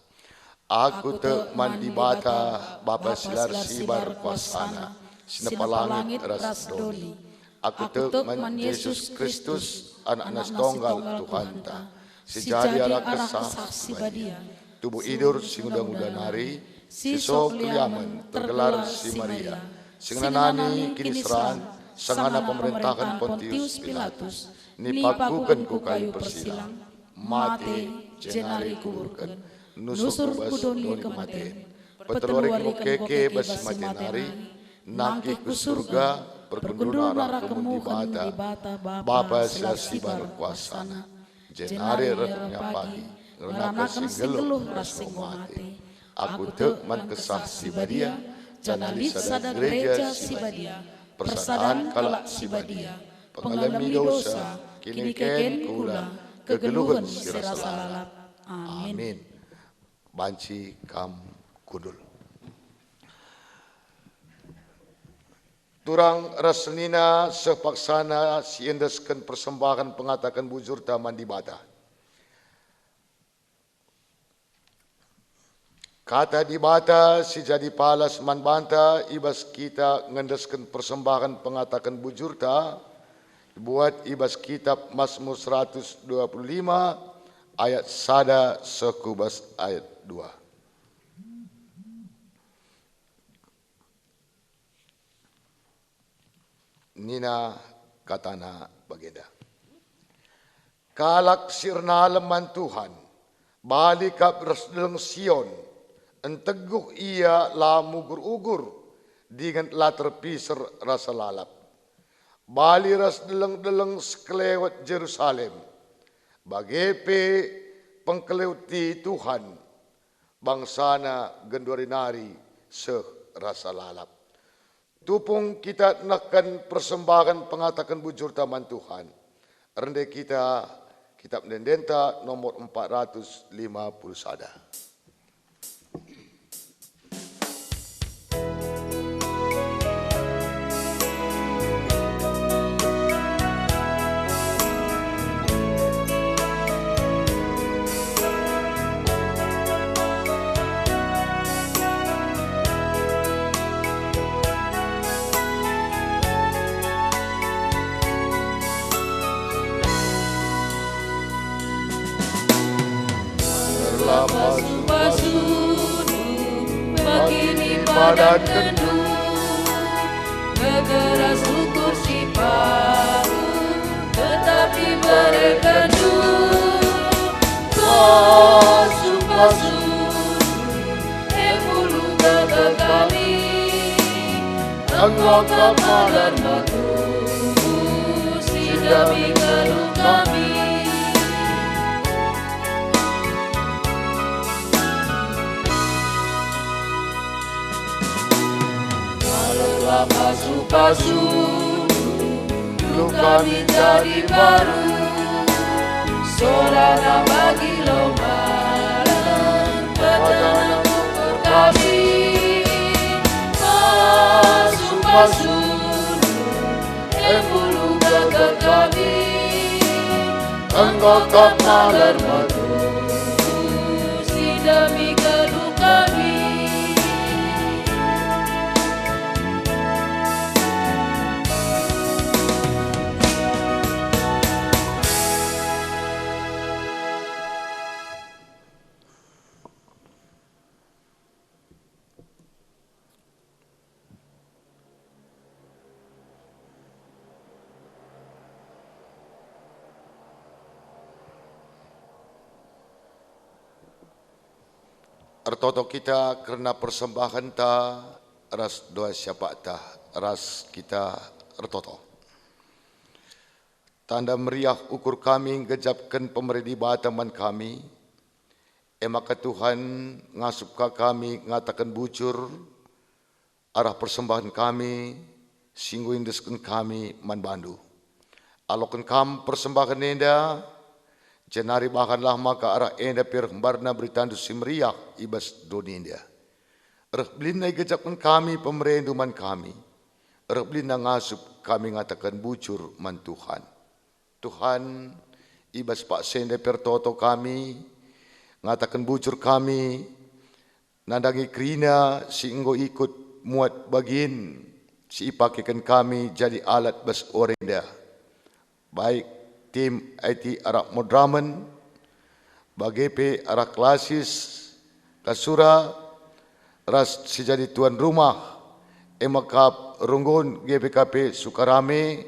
Aku te mandi bata bapa silar sibar kuasana. Sinapalangit ras doli. Aku te man Yesus Kristus anak nas tonggal Tuhan ta. Sejadi arah kesaksi badia. Tubuh idur singudang-udang hari. Siso keliaman tergelar si Maria. Singanani kini seran. Sangana pemerintahan Pontius Pilatus. Nipakukan ku kayu persilang, mati jenari kuburkan, nusur kudoni kematian, peteluari keke bas matenari, nangki ku surga, perkunduna rakamu di bata, Bapa selasi berkuasana, jenari retnya pagi, ngeranakan singgeluh rasing mati, aku tek man kesah sibadia, janalit sada gereja sibadia, persadaan kalak sibadia, pengalami dosa, kini ken kula, kegeluhan sirasa lalap. Amin. Banci kam kudul. Turang rasnina sepaksana siendeskan persembahan pengatakan bujur taman di bata. Kata di bata si jadi palas man banta ibas kita ngendeskan persembahan pengatakan bujur ta buat ibas kitab Mazmur 125 ayat sada sekubas ayat 2. Nina katana bagenda. Kalak sirna leman Tuhan, balik kap resdeleng Sion, enteguh ia lamu ugur dengan telah terpisar rasa lalap. Bali ras deleng-deleng sekelewat Jerusalem, bagepe pengkeleuti Tuhan, bangsana gendorinari serasa lalap. Tupung kita nakan persembahan pengatakan bujur taman Tuhan. Rendah kita kitab Dendenta nomor 450 sada. Pada kendu Gegeras ukur si paru Tetapi berekendu Pasu-pasu Epulu gege kami Anggap kamalan batu Sidami keluh kami Pasu-pasu luka menjadi baru Sorana bagi lombaran Petana ukur kami Pasu-pasu Epulu gege kami Engkau kamalan batu Sidami keluh kami Ertoto kita kerana persembahan ta ras doa siapa ta ras kita ertoto. Tanda meriah ukur kami gejapkan pemerintah bataman kami. Maka Tuhan ngasupka kami ngatakan bujur arah persembahan kami singguin desken kami man bandu. Alokan kam persembahan nenda jenari bahanlah maka arah enda pirhembarna beritandu simriah ibas doninda. Erblina gejapkan kami pemerintuman kami. Erblina ngasup kami ngatakan bujur man Tuhan. Tuhan ibas pak senda pertoto kami ngatakan bujur kami nandangi krina si enggo ikut muat bagin si ipakikan kami jadi alat bas orenda. Baik tim IT Arab Modraman, BGP Arab Klasis, Kasura, ras sejadi tuan rumah, emakap runggun GPKP Sukarame,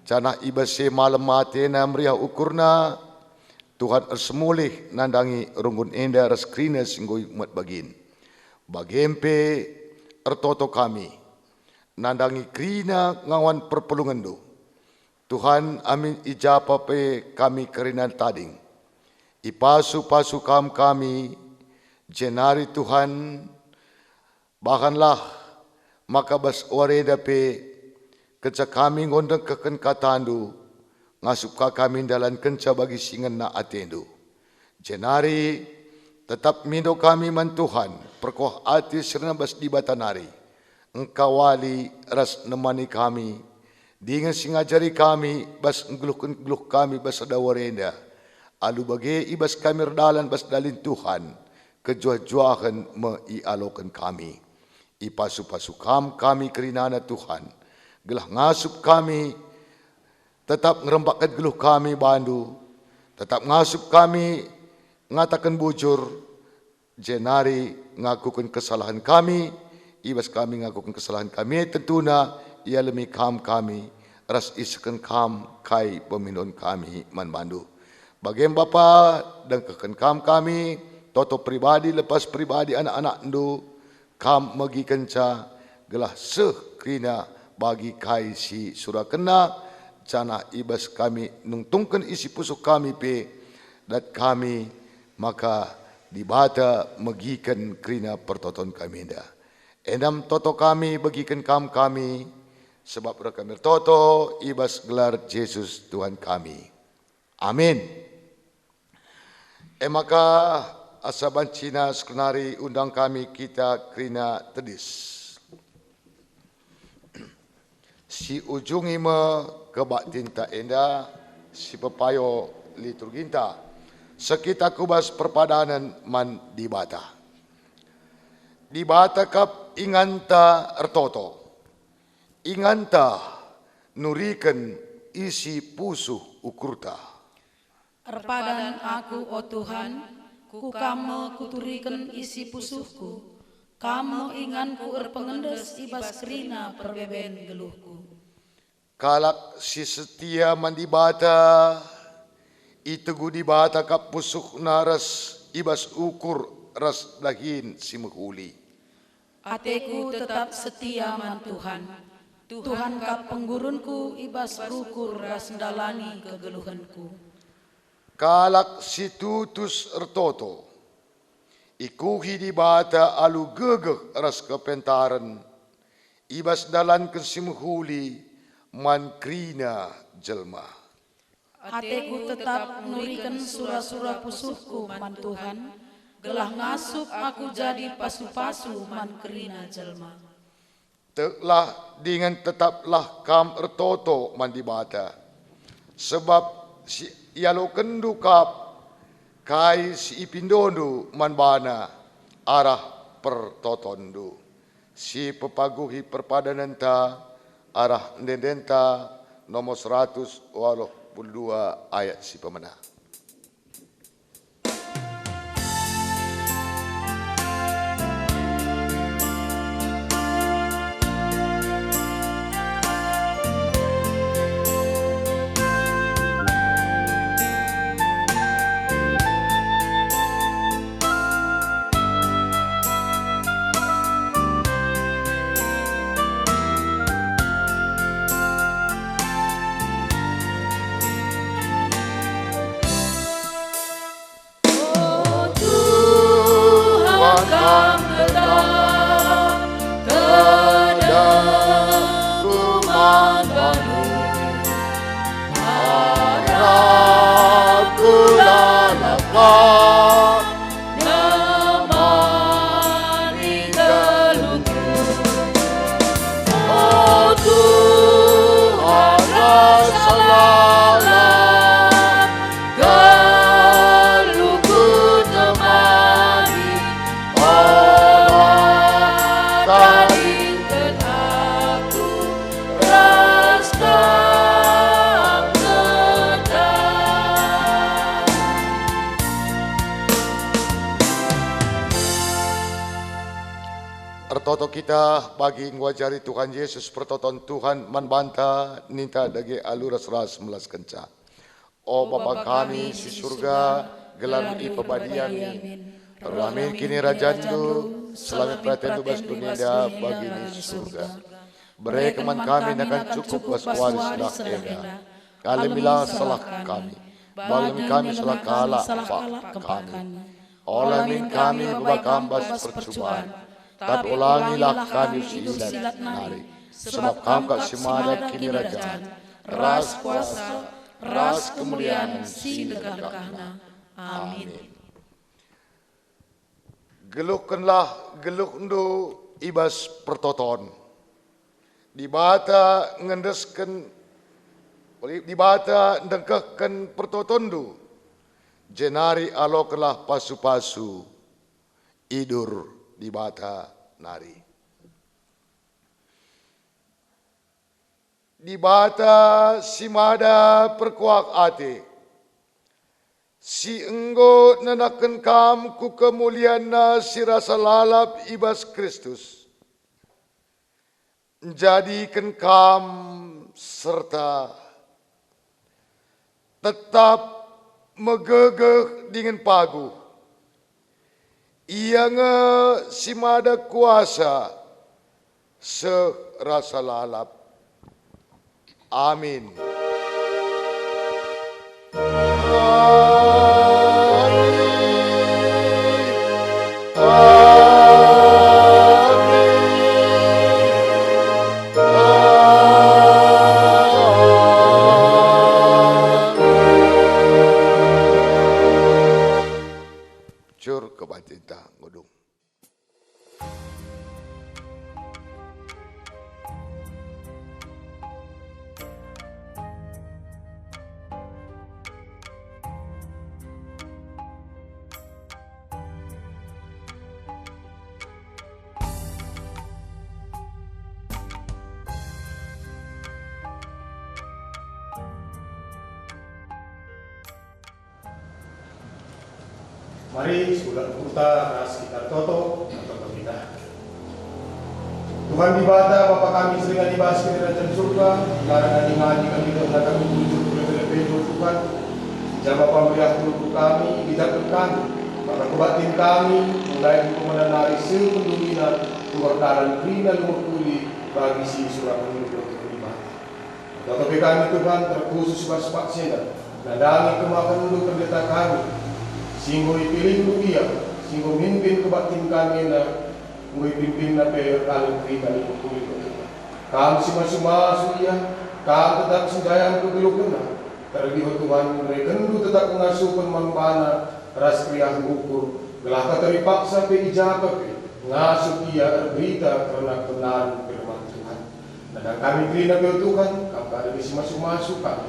canah ibase malam mati na meriah ukurna, Tuhan ersemulih nandangi runggun enda ras krina singgoy umat bagin. bagempe ertoto kami, nandangi krina ngawan perpelungandu. Tuhan amin ijapa pe kami kerinan tading. Ipasu-pasu kami, jenari Tuhan, bahkanlah maka bas wareda pe kenca kami ngondeng keken katandu, ngasup ka kami dalam kenca bagi singan na atendu. Jenari tetap mindo kami man Tuhan, perkoh ati serna bas di batanari. Engkau wali ras nemani kami, dengan singajari kami bas nggeluh kami bas ada warenda. Alu bagi ibas kami redalan bas dalin Tuhan, kejuah-juahan meialokan kami. Ipasu-pasu kami kerinana Tuhan, gelah ngasup kami, tetap ngerembakan geluh kami bandu, tetap ngasup kami, ngatakan bujur, jenari ngakukan kesalahan kami, ibas kami ngakukan kesalahan kami, tentunya ia lemi kami, ras iskan kai peminon kami man bandu. Bagian Bapa dan keken kami, toto pribadi lepas pribadi anak-anak ndu, kam magi kenca, gelah sekrina bagi kai si surakena, cana ibas kami nungtungkan isi pusuk kami pe, dan kami maka dibata megikan krina pertoton kami dah. Enam toto kami bagikan kami, sebab rekam toto ibas gelar Yesus Tuhan kami. Amin. Maka asaban Cina skenari undang kami kita krina tedis. Si ujungi me kebak tinta enda, si pepayo liturginta, sekita kubas perpadanan man dibata. Dibata kap inganta ertoto, inganta nurikan isi pusuh ukurta. Erpadan aku, o Tuhan, ku kamu kuturikan isi pusuhku, kamu inganku erpengendes ibas krina perbeben geluhku. Kalak si setia mandibata, itegu dibata kap pusuh naras ibas ukur ras dahin si menghuli. Ateku tetap setia man Tuhan, Tuhan kap penggurunku ibas rukur ras ndalani kegeluhanku. Kalak si tutus ertoto, ikuhi dibata alu gegeh ras kepentaran, ibas dalan kesimhuli man krina jelma. Ateku tetap nurikan surah-surah pusuhku man Tuhan, gelah ngasup aku jadi pasu-pasu man krina jelma. Teklah dengan tetaplah kam ertoto man dibata, sebab si ialo kendu kap kai si ipindondu man bana arah pertotondu, si pepaguhi perpadanan ta arah ndendenta nomor 182 ayat si pemenang. Ertoto kita bagi ngwajari Tuhan Yesus pertoton Tuhan man banta ninta dage aluras ras melas kenca. O Bapa kami si surga, gelar i pebadian, perlamin kini rajandu, selama perhatian tugas dunia dia bagi di surga. Beri keman kami akan cukup waswali selak eda. Kali bila salah kami, balami kami salah kalah kami. Olamin kami berbakambas percubaan, tapi ulangilah kami silat nari. Sebab kami simada kini rajaan, ras kuasa, ras kemuliaan sinegakana. Amin. Gelukkanlah gelukndu ibas pertoton. Dibata ngendeskan, dibata dengkahkan pertotondu. Jenari aloklah pasu-pasu, idur dibata nari. Dibata simada perkuak ate, si enggo nanaken kam ku kemuliaan si rasa lalap ibas Kristus. Jadikan kam serta tetap megegeh dengan pagu. Ia nge simada kuasa serasa lalap. Amin. Cur kebatinta ngudung. Mari sudah kita ras kita toto atau kita. Tuhan dibata Bapa kami sering dibahas di kerajaan surga, karena ngaji kami tidak kami tujuh lebih Tuhan. Jawab pemberian guru kami, bijakkan kami, maka kebatin kami mulai mengenali sepenuhnya keluar dalam krina lumur kuli bagi si surah menuju kelima. Tetapi kami Tuhan terkhusus sebab sena, nadangi kemakan dulu pendeta kami. Singgo ipilih dia, singgo mimpin kebatin kami na, ngui pimpin na per alim krina ni pukuli ko. Kami sima-sima suya, kami tetap sindayang kebilukuna. Terlebih Tuhan mereka tetap mengasuhkan mampana ras kriah ukur. Gelah kateripaksa pe ijabah pe, ngasuh ia berita karena kebenaran firman Tuhan. Dan kami krina pe Tuhan, kami ada di sima-sima kami.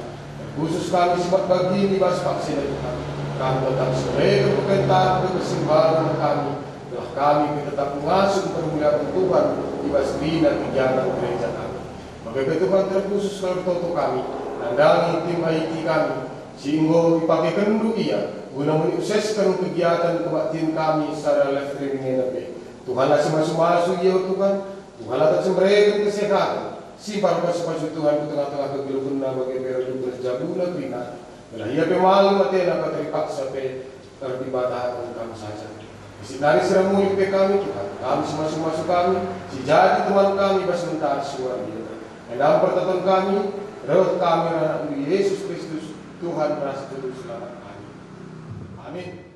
Khusus kami sebat bagi ini bahas vaksin Tuhan. Kami tetap sebagai perkentaan kekesimbangan kami. Telah kami tetap mengasuh permulaan Tuhan di basri dan kegiatan gereja kami. Maka Tuhan terkhusus kalau toto kami. Nandangi tim IT kami. Sehingga dipakai kendu ia. Guna menyukseskan kegiatan kebaktian kami secara live streaming ini. Tuhanlah semasa-masa ia Tuhan. Tuhanlah tak semberikan kesehatan. Simpan pas-pas Tuhan di tengah-tengah kegeluhan bagi periode berjabula bina. Bila ia pemalu matena terpaksa pe terdibatahkan kamu saja. Sinari seramuli pe kami Tuhan. Kami semasa-masa kami. Si jadi teman kami bas mentar suara dia. Dalam pertemuan kami, roh kami anak Yesus Kristus Tuhan merasa terus selamat kami. Amin.